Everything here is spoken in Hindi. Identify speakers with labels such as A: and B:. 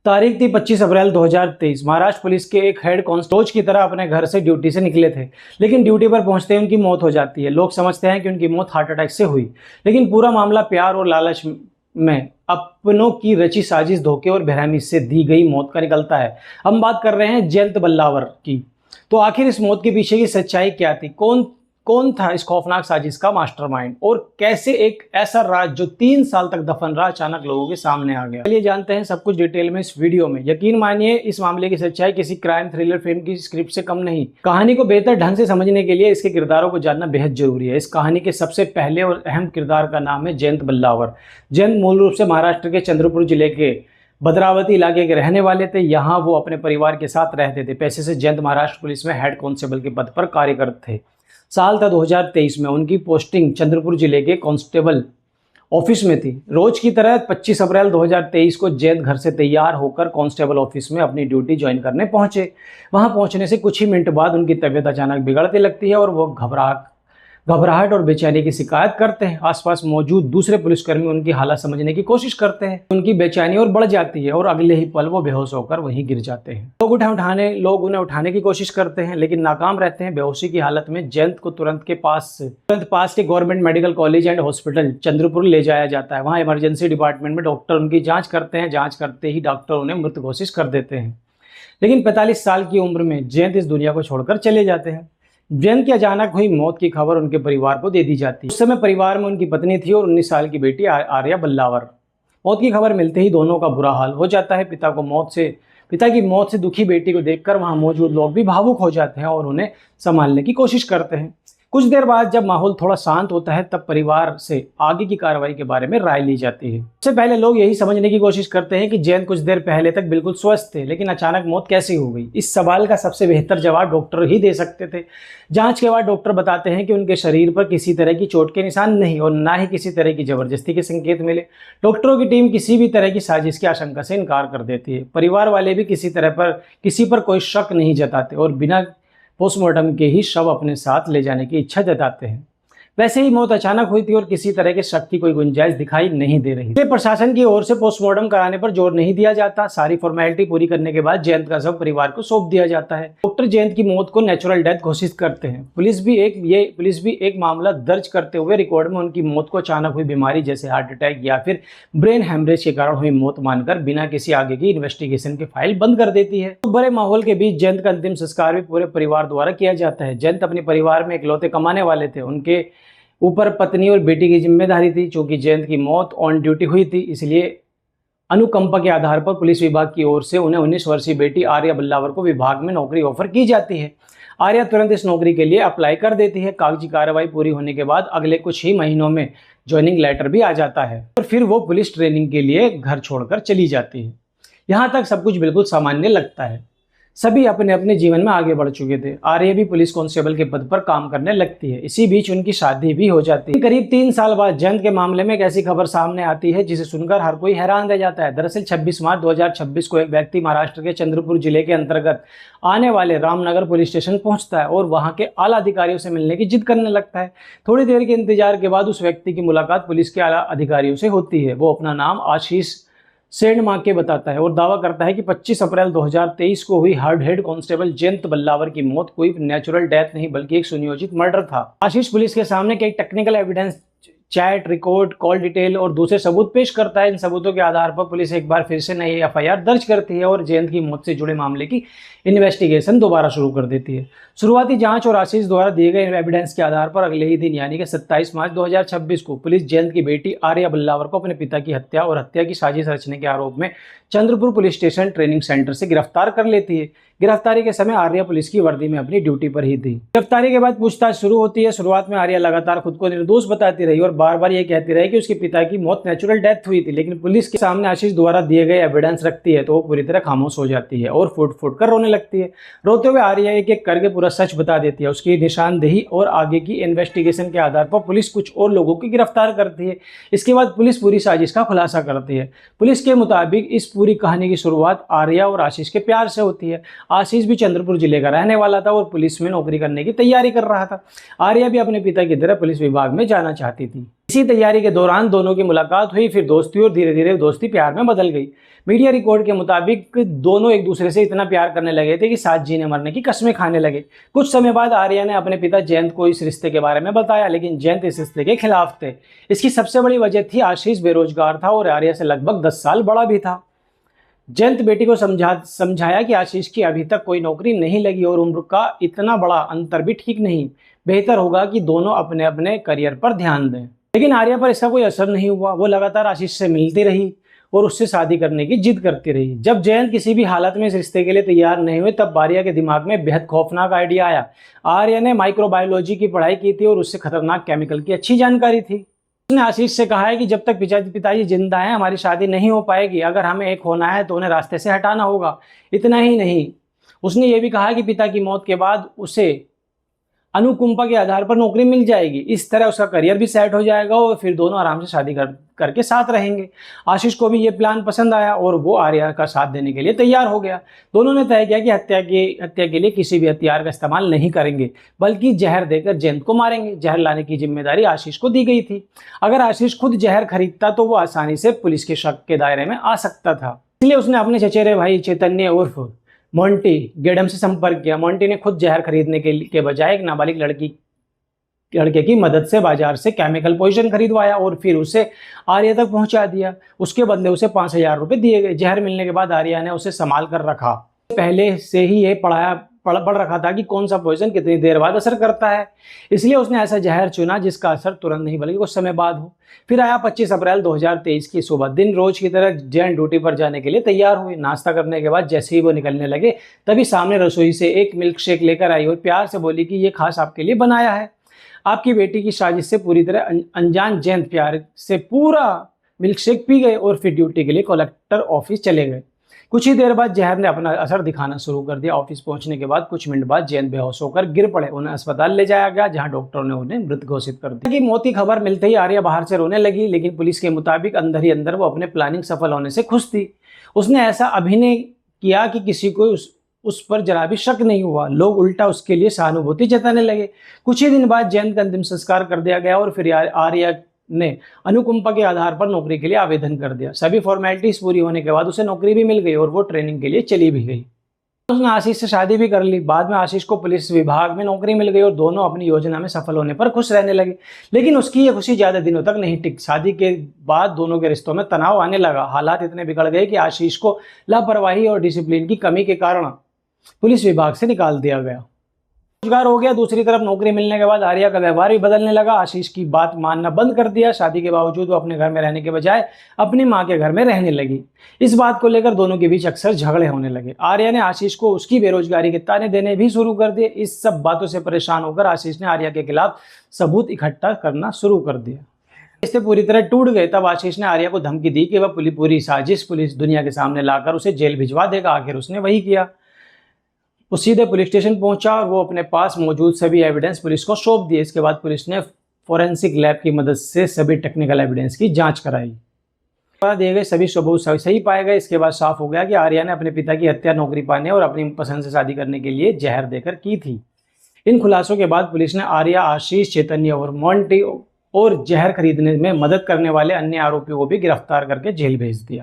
A: तारीख थी 25 अप्रैल 2023। महाराष्ट्र पुलिस के एक हेड कांस्टेबल की तरह अपने घर से ड्यूटी से निकले थे, लेकिन ड्यूटी पर पहुंचते ही उनकी मौत हो जाती है। लोग समझते हैं कि उनकी मौत हार्ट अटैक से हुई, लेकिन पूरा मामला प्यार और लालच में अपनों की रची साजिश, धोखे और बेरहमी से दी गई मौत का निकलता है। हम बात कर रहे हैं जयंत बल्लावर की। तो आखिर इस मौत के पीछे की सच्चाई क्या थी? कौन था इस खौफनाक साजिश का मास्टरमाइंड, और कैसे एक ऐसा राज जो 3 साल तक दफन रहा अचानक लोगों के सामने आ गया? चलिए जानते हैं सब कुछ डिटेल में इस वीडियो में। यकीन मानिए, इस मामले की सच्चाई किसी क्राइम थ्रिलर फिल्म की स्क्रिप्ट से कम नहीं। कहानी को बेहतर ढंग से समझने के लिए इसके किरदारों को जानना बेहद जरूरी है। इस कहानी के सबसे पहले और अहम किरदार का नाम है जयंत बल्लावर। जयंत मूल रूप से महाराष्ट्र के चंद्रपुर जिले के भद्रावती इलाके के रहने वाले थे। यहाँ वो अपने परिवार के साथ रहते थे। पैसे से जयंत महाराष्ट्र पुलिस में हेड कांस्टेबल के पद पर कार्य करते थे। साल था 2023 में उनकी पोस्टिंग चंद्रपुर जिले के कांस्टेबल ऑफिस में थी। रोज की तरह 25 अप्रैल 2023 को जयंत घर से तैयार होकर कांस्टेबल ऑफिस में अपनी ड्यूटी ज्वाइन करने पहुंचे। वहां पहुंचने से कुछ ही मिनट बाद उनकी तबीयत अचानक बिगड़ने लगती है और वो घबराहट और बेचैनी की शिकायत करते हैं। आसपास मौजूद दूसरे पुलिसकर्मी उनकी हालत समझने की कोशिश करते हैं। उनकी बेचैनी और बढ़ जाती है और अगले ही पल वो बेहोश होकर वहीं गिर जाते हैं। लोग उन्हें उठाने की कोशिश करते हैं, लेकिन नाकाम रहते हैं। बेहोशी की हालत में जयंत को तुरंत पास के government medical college and hospital Chandrapur ले जाया जाता है। वहाँ इमरजेंसी डिपार्टमेंट में डॉक्टर उनकी जाँच करते हैं। जाँच करते ही डॉक्टर उन्हें मृत घोषित कर देते हैं। लेकिन 45 साल की उम्र में जयंत इस दुनिया को छोड़कर चले जाते हैं। जयंत की अचानक हुई मौत की खबर उनके परिवार को दे दी जाती है। उस समय परिवार में उनकी पत्नी थी और 19 साल की बेटी आर्या बल्लावर। मौत की खबर मिलते ही दोनों का बुरा हाल हो जाता है। पिता की मौत से दुखी बेटी को देखकर वहां मौजूद लोग भी भावुक हो जाते हैं और उन्हें संभालने की कोशिश करते हैं। कुछ देर बाद जब माहौल थोड़ा शांत होता है, तब परिवार से आगे की कार्रवाई के बारे में राय ली जाती है। सबसे पहले लोग यही समझने की कोशिश करते हैं कि जयंत कुछ देर पहले तक बिल्कुल स्वस्थ थे, लेकिन अचानक मौत कैसे हो गई? इस सवाल का सबसे बेहतर जवाब डॉक्टर ही दे सकते थे। जांच के बाद डॉक्टर बताते हैं कि उनके शरीर पर किसी तरह की चोट के निशान नहीं और ना ही किसी तरह की जबरदस्ती के संकेत मिले। डॉक्टरों की टीम किसी भी तरह की साजिश की आशंका से इनकार कर देती है। परिवार वाले भी किसी पर कोई शक नहीं जताते और बिना पोस्टमार्टम के ही शव अपने साथ ले जाने की इच्छा जताते हैं। वैसे ही मौत अचानक हुई थी और किसी तरह के शक की कोई गुंजाइश दिखाई नहीं दे रही थी। प्रशासन की ओर से पोस्टमार्टम कराने पर जोर नहीं दिया जाता। सारी फॉर्मेलिटी पूरी करने के बाद जयंत का शव परिवार को सौंप दिया जाता है। डॉक्टर जयंत की मौत को नेचुरल डेथ घोषित करते हैं। पुलिस भी एक मामला दर्ज करते हुए रिकॉर्ड में उनकी मौत को अचानक हुई बीमारी जैसे हार्ट अटैक या फिर ब्रेन हेमरेज के कारण हुई मौत मानकर बिना किसी आगे की इन्वेस्टिगेशन की फाइल बंद कर देती है। तो बड़े माहौल के बीच जयंत का अंतिम संस्कार भी पूरे परिवार द्वारा किया जाता है। जयंत अपने परिवार में इकलौते कमाने वाले थे। उनके ऊपर पत्नी और बेटी की जिम्मेदारी थी। चूंकि जयंत की मौत ऑन ड्यूटी हुई थी, इसलिए अनुकंपा के आधार पर पुलिस विभाग की ओर से उन्हें 19 वर्षीय बेटी आर्या बल्लावर को विभाग में नौकरी ऑफर की जाती है। आर्या तुरंत इस नौकरी के लिए अप्लाई कर देती है। कागजी कार्रवाई पूरी होने के बाद अगले कुछ ही महीनों में ज्वाइनिंग लेटर भी आ जाता है और फिर वो पुलिस ट्रेनिंग के लिए घर छोड़कर चली जाती है। यहाँ तक सब कुछ बिल्कुल सामान्य लगता है। सभी अपने अपने जीवन में आगे बढ़ चुके थे। आर्या भी पुलिस कांस्टेबल के पद पर काम करने लगती है। इसी बीच उनकी शादी भी हो जाती है। करीब 3 साल बाद जयंत के मामले में एक ऐसी खबर सामने आती है जिसे सुनकर हर कोई हैरान रह जाता है। दरअसल 26 मार्च 2026 को एक व्यक्ति महाराष्ट्र के चंद्रपुर जिले के अंतर्गत आने वाले रामनगर पुलिस स्टेशन पहुंचता है और वहां के आला अधिकारियों से मिलने की जिद करने लगता है। थोड़ी देर के इंतजार के बाद उस व्यक्ति की मुलाकात पुलिस के आला अधिकारियों से होती है। वो अपना नाम आशीष सेंडमाके बताता है और दावा करता है कि 25 अप्रैल 2023 को हुई हेड कांस्टेबल जयंत बल्लावर की मौत कोई नेचुरल डेथ नहीं बल्कि एक सुनियोजित मर्डर था। आशीष पुलिस के सामने कई technical evidence, chat record, call detail और दूसरे सबूत पेश करता है। इन सबूतों के आधार पर पुलिस एक बार फिर से नई एफआईआर दर्ज करती है और जयंत की मौत से जुड़े मामले की इन्वेस्टिगेशन दोबारा शुरू कर देती है। शुरुआती जांच और आशीष द्वारा दिए गए एविडेंस के आधार पर अगले ही दिन यानी कि 27 मार्च 2026 को पुलिस जयंत की बेटी आर्या बल्लावर को अपने पिता की हत्या और हत्या की साजिश रचने के आरोप में Chandrapur police station training centre से गिरफ्तार कर लेती है। गिरफ्तारी के समय आर्या पुलिस की वर्दी में अपनी ड्यूटी पर ही थी। गिरफ्तारी के बाद पूछताछ शुरू होती है। शुरुआत में आर्या लगातार खुद को निर्दोष बताती रही और बार बार ये कहती रही कि उसके पिता की मौत नेचुरल डेथ हुई थी, लेकिन पुलिस के सामने आशीष द्वारा दिए गए एविडेंस रखती है तो वो पूरी तरह खामोश हो जाती है और फुट फुट कर रोने लगती है। रोते हुए आर्या एक एक करके पूरा सच बता देती है। उसकी निशानदेही और आगे की इन्वेस्टिगेशन के आधार पर पुलिस कुछ और लोगों की गिरफ्तार करती है। इसके बाद पुलिस पूरी साजिश का खुलासा करती है। पुलिस के मुताबिक इस पूरी कहानी की शुरुआत आर्या और आशीष के प्यार से होती है। आशीष भी चंद्रपुर जिले का रहने वाला था और पुलिस में नौकरी करने की तैयारी कर रहा था। आर्या भी अपने पिता की तरह पुलिस विभाग में जाना चाहती थी। इसी तैयारी के दौरान दोनों की मुलाकात हुई, फिर दोस्ती और धीरे धीरे दोस्ती प्यार में बदल गई। मीडिया रिकॉर्ड के मुताबिक दोनों एक दूसरे से इतना प्यार करने लगे थे कि साथ जीने मरने की कस्में खाने लगे। कुछ समय बाद आर्या ने अपने पिता जयंत को इस रिश्ते के बारे में बताया, लेकिन जयंत इस रिश्ते के खिलाफ थे। इसकी सबसे बड़ी वजह थी आशीष बेरोजगार था और आर्या से लगभग 10 साल बड़ा भी था। जयंत बेटी को समझाया कि आशीष की अभी तक कोई नौकरी नहीं लगी और उम्र का इतना बड़ा अंतर भी ठीक नहीं, बेहतर होगा कि दोनों अपने अपने करियर पर ध्यान दें। लेकिन आर्या पर इसका कोई असर नहीं हुआ। वो लगातार आशीष से मिलती रही और उससे शादी करने की जिद करती रही। जब जयंत किसी भी हालत में इस रिश्ते के लिए तैयार नहीं हुए, तब आर्या के दिमाग में बेहद खौफनाक आइडिया आया। आर्या ने माइक्रोबायोलॉजी की पढ़ाई की थी और उससे खतरनाक केमिकल की अच्छी जानकारी थी। उसने आशीष से कहा है कि जब तक पिताजी जिंदा हैं हमारी शादी नहीं हो पाएगी। अगर हमें एक होना है तो उन्हें रास्ते से हटाना होगा। इतना ही नहीं, उसने ये भी कहा कि पिता की मौत के बाद उसे अनुकंपा के आधार पर नौकरी मिल जाएगी। इस तरह उसका करियर भी सेट हो जाएगा और फिर दोनों आराम से शादी करके साथ रहेंगे। आशीष को भी ये प्लान पसंद आया और वो आर्या का साथ देने के लिए तैयार हो गया। दोनों ने तय किया कि हत्या के लिए किसी भी हथियार का इस्तेमाल नहीं करेंगे, बल्कि जहर देकर जयंत को मारेंगे। जहर लाने की जिम्मेदारी आशीष को दी गई थी। अगर आशीष खुद जहर खरीदता तो वो आसानी से पुलिस के शक के दायरे में आ सकता था। इसलिए उसने अपने चचेरे भाई चैतन्य उर्फ मोंटी गेडम से संपर्क किया। मोंटी ने खुद जहर खरीदने के बजाय एक नाबालिग लड़के की मदद से बाजार से केमिकल पॉइजन खरीदवाया और फिर उसे आर्या तक पहुंचा दिया। उसके बदले उसे 5,000 रुपये दिए गए। जहर मिलने के बाद आर्या ने उसे संभाल कर रखा। पहले से ही ये पढ़ रखा था कि कौन सा पॉइजन कितनी देर बाद असर करता है, इसलिए उसने ऐसा जहर चुना जिसका असर तुरंत नहीं बल्कि कुछ समय बाद हो। फिर आया 25 अप्रैल 2023 की सुबह। दिन रोज की तरह जयंत ड्यूटी पर जाने के लिए तैयार हुए। नाश्ता करने के बाद जैसे ही वो निकलने लगे, तभी सामने रसोई से एक मिल्क शेक लेकर आई और प्यार से बोली कि ये खास आपके लिए बनाया है। आपकी बेटी की साजिश से पूरी तरह अनजान जयंत प्यार से पूरा मिल्क शेक पी गए और फिर ड्यूटी के लिए कलेक्टर ऑफिस चले गए। कुछ ही देर बाद जहर ने अपना असर दिखाना शुरू कर दिया। ऑफिस पहुंचने के बाद कुछ मिनट बाद जयंत बेहोश होकर गिर पड़े। उन्हें अस्पताल ले जाया गया, जहां डॉक्टरों ने उन्हें मृत घोषित कर दिया। कि मौत की खबर मिलते ही आर्या बाहर से रोने लगी, लेकिन पुलिस के मुताबिक अंदर ही अंदर वो अपने प्लानिंग सफल होने से खुश थी। उसने ऐसा अभिनय किया कि किसी को उस पर जरा भी शक नहीं हुआ। लोग उल्टा उसके लिए सहानुभूति जताने लगे। कुछ ही दिन बाद जयंत का अंतिम संस्कार कर दिया गया और फिर आर्या ने अनुकंपा के आधार पर नौकरी के लिए आवेदन कर दिया। सभी फॉर्मेलिटीज पूरी होने के बाद उसे नौकरी भी मिल गई और वो ट्रेनिंग के लिए चली भी गई। उसने आशीष से शादी भी कर ली। बाद में आशीष को पुलिस विभाग में नौकरी मिल गई और दोनों अपनी योजना में सफल होने पर खुश रहने लगे। लेकिन उसकी ये खुशी ज्यादा दिनों तक नहीं टिकी। शादी के बाद दोनों के रिश्तों में तनाव आने लगा। हालात इतने बिगड़ गए कि आशीष को लापरवाही और डिसिप्लिन की कमी के कारण पुलिस विभाग से निकाल दिया गया। रोजगार हो गया। दूसरी तरफ नौकरी मिलने के बाद आर्या का व्यवहार भी बदलने लगा। आशीष की बात मानना बंद कर दिया। शादी के बावजूद वो अपने घर में रहने के बजाय अपनी मां के घर में रहने लगी। इस बात को लेकर दोनों के बीच अक्सर झगड़े होने लगे। आर्या ने आशीष को उसकी बेरोजगारी के ताने देने भी शुरू कर दिए। इस सब बातों से परेशान होकर आशीष ने आर्या के खिलाफ सबूत इकट्ठा करना शुरू कर दिया। इससे पूरी तरह टूट गए। तब आशीष ने आर्या को धमकी दी कि वह पूरी साजिश पुलिस दुनिया के सामने लाकर उसे जेल भिजवा देगा। आखिर उसने वही किया। वो सीधे पुलिस स्टेशन पहुंचा और वो अपने पास मौजूद सभी एविडेंस पुलिस को सौंप दिए। इसके बाद पुलिस ने फोरेंसिक लैब की मदद से सभी टेक्निकल एविडेंस की जांच कराई। दिए गए सभी सबूत सही पाए गए। इसके बाद साफ हो गया कि आर्या ने अपने पिता की हत्या नौकरी पाने और अपनी पसंद से शादी करने के लिए जहर देकर की थी। इन खुलासों के बाद पुलिस ने आर्या, आशीष, चैतन्य और मोंटी और जहर खरीदने में मदद करने वाले अन्य आरोपियों को भी गिरफ्तार करके जेल भेज दिया।